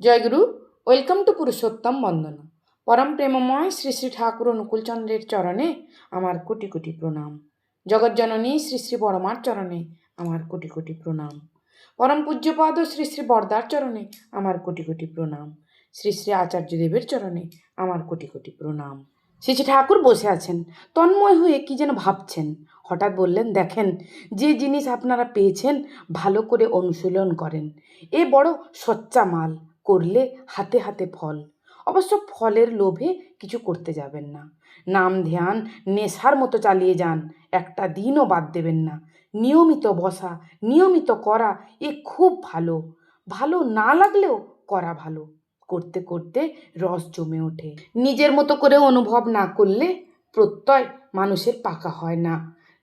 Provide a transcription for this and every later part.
Joyguru. Welcome to Purushottam বন্দনা। পরম প্রেমময় শ্রী শ্রী ঠাকুর অনুকূলচন্দ্রের চরণে আমার কোটি কোটি প্রণাম। জগজ্জননী শ্রী শ্রী বড়মার চরণে আমার কোটি কোটি প্রণাম। পরম পূজ্যপাদ শ্রী শ্রী বরদার চরণে আমার কোটি কোটি প্রণাম। শ্রী শ্রী আচার্যদেবের চরণে আমার কোটি কোটি প্রণাম। শ্রী শ্রী ঠাকুর বসে আছেন, তন্ময় হয়ে কি যেন ভাবছেন। হঠাৎ বললেন, দেখেন, যে জিনিস আপনারা পেয়েছেন ভালো করে অনুশীলন করেন। এ বড় সচ্চা মাল, করলে হাতে হাতে ফল। অবশ্য ফলের লোভে কিছু করতে যাবেন না। নাম ধ্যান নেশার মতো চালিয়ে যান, একটা দিনও বাদ দেবেন না। নিয়মিত বসা, নিয়মিত করা, এ খুব ভালো। ভালো না লাগলেও করা ভালো। করতে করতে রস জমে ওঠে। নিজের মতো করে অনুভব না করলে প্রত্যয় মানুষের পাকা হয় না।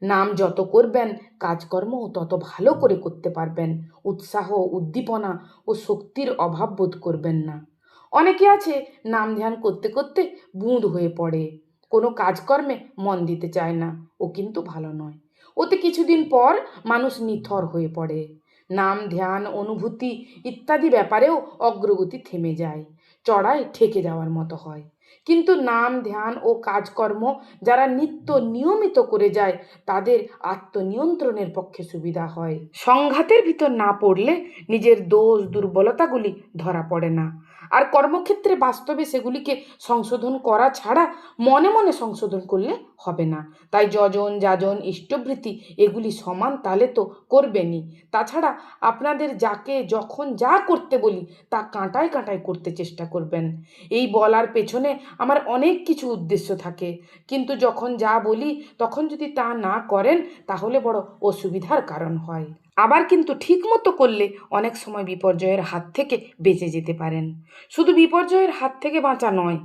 নাম যত করবেন কাজকর্ম তত ভালো করে করতে পারবেন। উৎসাহ, উদ্দীপনা ও শক্তির অভাব বোধ করবেন না। অনেকে আছে নাম ধ্যান করতে করতে বুঁদ হয়ে পড়ে, কোনো কাজকর্মে মন দিতে চায় না। ও কিন্তু ভালো নয়। ওতে কিছুদিন পর মানুষ নিথর হয়ে পড়ে। নাম ধ্যান, অনুভূতি ইত্যাদি ব্যাপারেও অগ্রগতি থেমে যায়, চড়াই ঠেকে যাওয়ার মতো হয়। কিন্তু নাম ধ্যান ও কাজকর্ম যারা নিত্য নিয়মিত করে যায় তাদের আত্মনিয়ন্ত্রণের পক্ষে সুবিধা হয়। সংঘাতের ভিতর না পড়লে নিজের দোষ দুর্বলতাগুলি ধরা পড়ে না। আর কর্মক্ষেত্রে বাস্তবে সেগুলিকে সংশোধন করা ছাড়া মনে মনে সংশোধন করলে হবে না। তাই যজন যাজন ইষ্টভৃতি এগুলি সমান তালে তো করবেনই। তাছাড়া আপনাদের যাকে যখন যা করতে বলি তা কাঁটায় কাঁটায় করতে চেষ্টা করবেন। এই বলার পেছনে আমার অনেক কিছু উদ্দেশ্য থাকে, কিন্তু যখন যা বলি তখন যদি তা না করেন তাহলে বড় অসুবিধার কারণ হয়। আবার কিন্তু ঠিক মতো করলে অনেক সময় বিপর্যয়ের হাত থেকে বেঁচে যেতে পারেন। শুধু বিপর্যয়ের হাত থেকে বাঁচা নয়,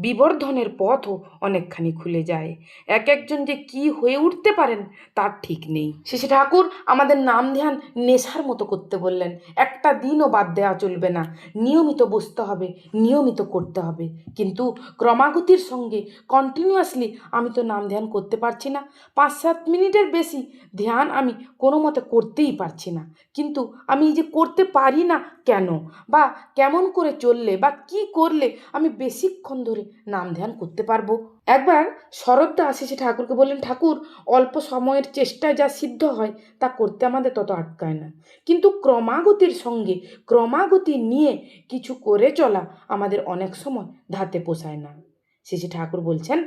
বিবর্ধনের পথও অনেকখানি খুলে যায়। এক একজন যে কি হয়ে উঠতে পারেন তার ঠিক নেই। শ্রী ঠাকুর আমাদের নাম ধ্যান নেশার মতো করতে বললেন। একটা দিনও বাদ দেওয়া চলবে না। নিয়মিত বসতে হবে, নিয়মিত করতে হবে। কিন্তু ক্রমাগতির সঙ্গে কন্টিনিউয়াসলি আমি তো নাম ধ্যান করতে পারছি না। 5-7 মিনিটের বেশি ধ্যান আমি কোনো মতে করতেই পারছি না। কিন্তু আমি এই যে করতে পারি না কেন, বা কেমন করে চললে বা কি করলে আমি বেশিক্ষণ ধরে নাম ধ্যান করতে পারবো। একবার শরৎদা শ্রী ঠাকুরকে বললেন, ঠাকুর, অল্প সময়ের চেষ্টায় যা সিদ্ধ হয় তা করতে আমাদের তত আটকায় না, কিন্তু ক্রমাগতির সঙ্গে ক্রমাগতি নিয়ে কিছু করে চলা আমাদের অনেক সময় ধাতে পোষায় না। শ্রী ঠাকুর বলছেন,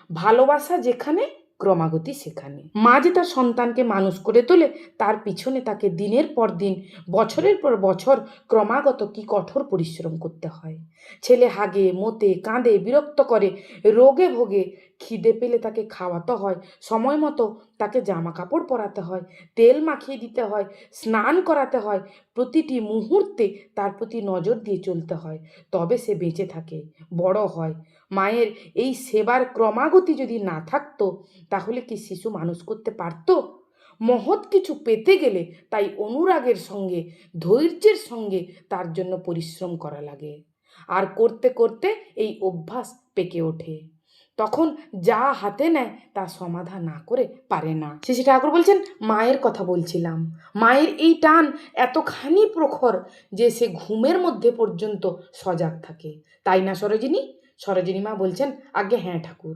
ভালোবাসা যেখানে ক্রমাগতি সেখানে। মা যে তার সন্তানকে মানুষ করে তোলে তার পিছনে তাকে দিনের পর দিন, বছরের পর বছর ক্রমাগত কি কঠোর পরিশ্রম করতে হয়। ছেলে হাগে, মোতে, কাঁদে, বিরক্ত করে, রোগে ভোগে, খিদে পেলে তাকে খাওয়াতে হয়, সময় মতো তাকে জামা কাপড় পরাতে হয়, তেল মাখিয়ে দিতে হয়, স্নান করাতে হয়, প্রতিটি মুহূর্তে তার প্রতি নজর দিয়ে চলতে হয়, তবে সে বেঁচে থাকে, বড় হয়। মায়ের এই সেবার ক্রমাগতি যদি না থাকতো তাহলে কি শিশু মানুষ করতে পারতো? মহৎ কিছু পেতে গেলে তাই অনুরাগের সঙ্গে, ধৈর্যের সঙ্গে তার জন্য পরিশ্রম করা লাগে। আর করতে করতে এই অভ্যাস পেকে ওঠে। তখন যা হাতে নেয় তা সমাধা না করে পারে না। শ্রী ঠাকুর বলছেন, মায়ের কথা বলছিলাম। মায়ের এই টান এতখানি প্রখর যে সে ঘুমের মধ্যে পর্যন্ত সজাগ থাকে, তাই না সরোজিনী? সরোজিনী মা বলছেন, আজ্ঞে হ্যাঁ ঠাকুর।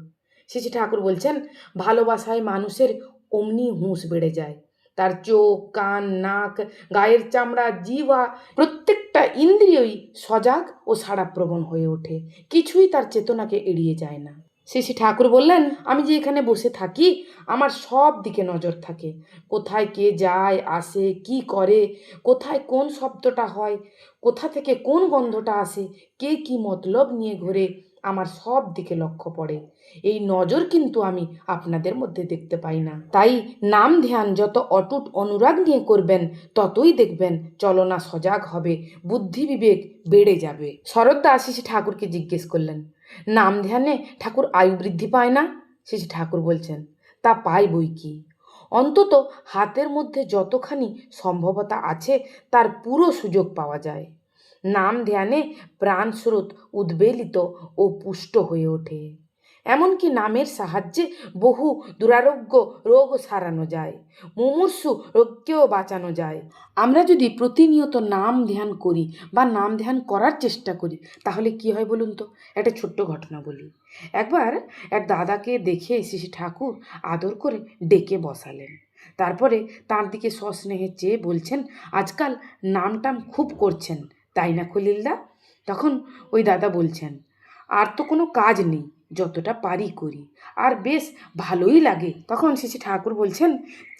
শ্রী ঠাকুর বলছেন, ভালোবাসায় মানুষের অমনি হুঁশ বেড়ে যায়। তার চোখ, কান, নাক, গায়ের চামড়া, জিহ্বা প্রত্যেকটা ইন্দ্রিয়ই সজাগ ও সাড়াপ্রবণ হয়ে ওঠে। কিছুই তার চেতনাকে এড়িয়ে যায় না। শ্রী ঠাকুর বললেন, আমি যে এখানে বসে থাকি আমার সব দিকে নজর থাকে। কোথায় কে যায় আসে, কি করে, কোথায় কোন শব্দটা হয়, কোথা থেকে কোন গন্ধটা আসে, কে কি মতলব নিয়ে ঘোরে, আমার সব দিকে লক্ষ্য পড়ে। এই নজর কিন্তু আমি আপনাদের মধ্যে দেখতে পাই না। তাই নাম ধ্যান যত অটুট অনুরাগ নিয়ে করবেন ততই দেখবেন চলনা সজাগ হবে, বুদ্ধি বিবেক বেড়ে যাবে। শরৎদা শ্রী ঠাকুরকে জিজ্ঞেস করলেন, নাম ধ্যানে ঠাকুর আয়ু বৃদ্ধি পায় না? শ্রী ঠাকুর বলছেন, তা পায় বই কি। অন্তত হাতের মধ্যে যতখানি সম্ভবতা আছে তার পুরো সুযোগ পাওয়া যায়। নাম ধ্যানে প্রাণস্রোত উদ্বেলিত ও পুষ্ট হয়ে ওঠে। এমনকি নামের সাহায্যে বহু দুরারোগ্য রোগও সারানো যায়, মুমূর্ষু রোগকেও বাঁচানো যায়। আমরা যদি প্রতিনিয়ত নাম ধ্যান করি বা নাম ধ্যান করার চেষ্টা করি তাহলে কি হয় বলুন তো? একটা ছোট্ট ঘটনা বলি। একবার এক দাদাকে দেখে শ্রী ঠাকুর আদর করে ডেকে বসালেন। তারপরে তার দিকে সস্নেহে চেয়ে বলছেন, আজকাল নাম টাম খুব করছেন তাই না খলিলদা? তখন ওই দাদা বলছেন, আর তো কোনো কাজ নেই, যতটা পারি করি, আর বেশ ভালোই লাগে। তখন শ্রী ঠাকুর বলছেন,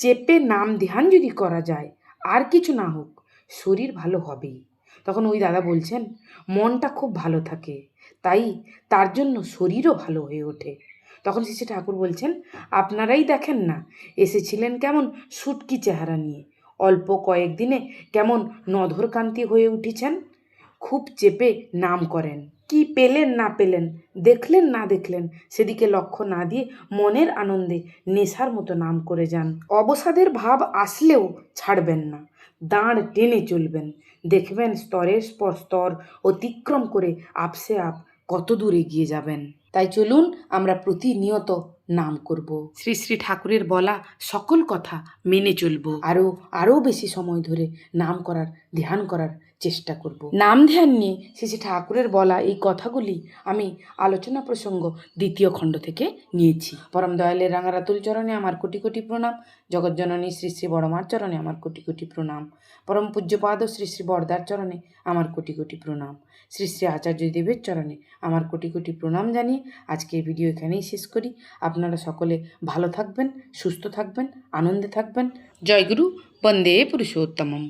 চেপে নাম ধ্যান যদি করা যায়, আর কিছু না হোক, শরীর ভালো হবেই। তখন ওই দাদা বলছেন, মনটা খুব ভালো থাকে, তাই তার জন্য শরীরও ভালো হয়ে ওঠে। তখন শ্রী ঠাকুর বলছেন, আপনারাই দেখেন না, এসেছিলেন কেমন সুটকি চেহারা নিয়ে, অল্প কয়েকদিনে কেমন নধরকান্তি হয়ে উঠেছেন। খুব চেপে নাম করেন, কি পেলেন না পেলেন, দেখলেন না দেখলেন, সেদিকে লক্ষ্য না দিয়ে মনের আনন্দে নেশার মতো নাম করে যান। অবসাদের ভাব আসলেও ছাড়বেন না, দাঁড় টেনে চলবেন, দেখবেন স্তরের পর স্তর অতিক্রম করে আপসে আপ কত দূর এগিয়ে যাবেন। তাই চলুন আমরা প্রতিনিয়ত নাম করব, শ্রী শ্রী ঠাকুরের বলা সকল কথা মেনে চলব, আরও বেশি সময় ধরে নাম করার ধ্যান করার চেষ্টা করব। নাম ধ্যান নিয়ে শ্রী শ্রী ঠাকুরের বলা এই কথাগুলি আমি আলোচনা প্রসঙ্গ 2য় খণ্ড থেকে নিয়েছি। পরম দয়ালের রাঙারাতুল চরণে আমার কোটি কোটি প্রণাম। জগজ্জননী শ্রী শ্রী বড়মার চরণে আমার কোটি কোটি প্রণাম। পরম পূজ্যপাদ শ্রী শ্রী বরদার চরণে আমার কোটি কোটি প্রণাম। শ্রী শ্রী আচার্য দেবের চরণে আমার কোটি কোটি প্রণাম জানিয়ে আজকের ভিডিও এখানেই শেষ করি। আপনারা সকলে ভালো থাকবেন, সুস্থ থাকবেন, আনন্দে থাকবেন। জয় গুরু, বন্দে পুরুষোত্তমম।